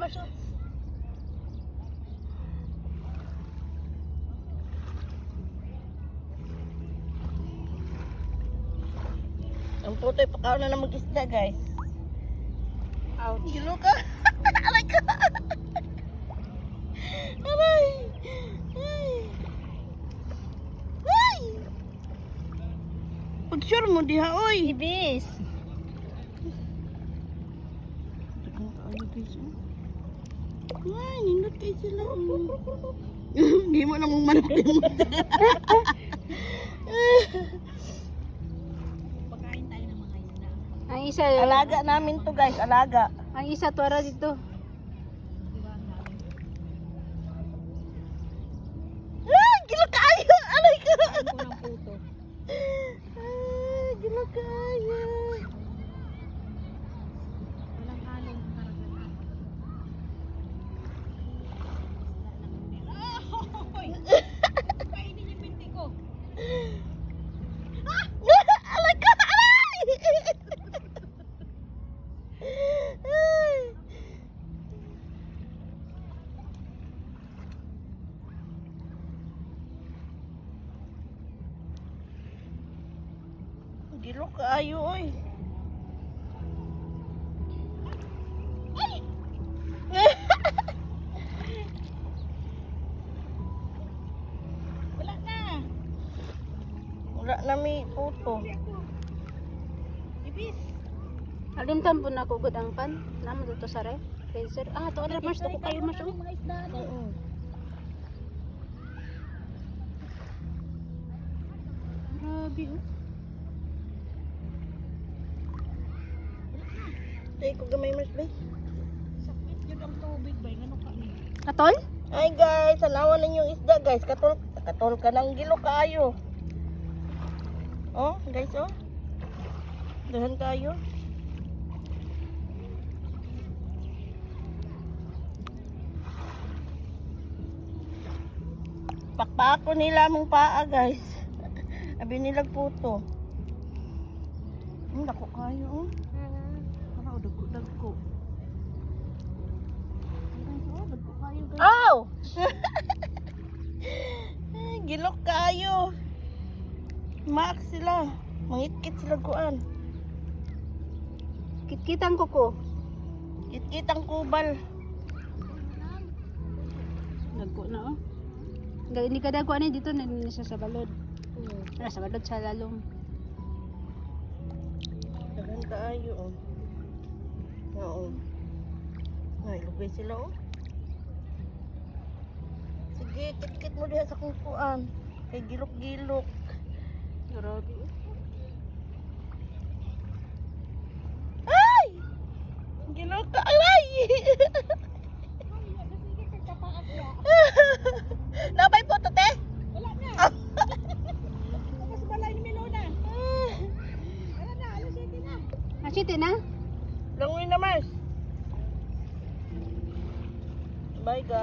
Marso. Ang puto'y pakaw na mag-isda, guys. Ouch. Gilo ka. Aray ka. Aray. Ay. Ay. Pag-sure mo diha, oy. Ibis. Ay, nindot kayo sila. Hindi mo na mong manaplimot. Pagkain tayo ng mga isda. Ang isa, Alaga namin to, guys. Alaga. ang isa tuwara dito. Ay, gilo kayo. Aray ka. Kain ko ng puto. Ay, gilo kayo. Walang halong karagatan. Kainin yung binti ko. Aray ka. Aray. Ay. Gilo kayo, oy. Wala na. Wala na may puto. Ibis. Alimtan po na ko gud ang pan. Naman dito sa freezer. Ah, to na mas ko kayo mas. Mga isda na. Grabe oh. Tay ko gamay mas bay. Sakit yun ang tubig ba? Ano ka ni? Atol? Hi guys, anawan ninyong isda guys. Katol ka ng gilo kayo. Oh, guys oh. Dahan kayo. Pakpako nila mong paa guys. Abi nilag puto. Dako kayo oh. Ano dagko. Ow! Gilok kayo. Maak sila. Mangitkit sila kuan. Kitkitang kuko. Kitkit ang kubal. Dagko na oh. Hindi ka dagko ani dito na siya sa balod. Sa balod sa lalong. Dagan kaayo oh. Oo. Ay, lugay sila oh. Sige, kitkit mo diha sa kukuan. Kay gilok-gilok. Grabe. Ay! Gilok ka, alay! Nabay po to, te? Wala na. Tapos balay ni Melona. Wala na, alas 7 na. Alas 7 na? Langoy na, Mars. Bye, guys.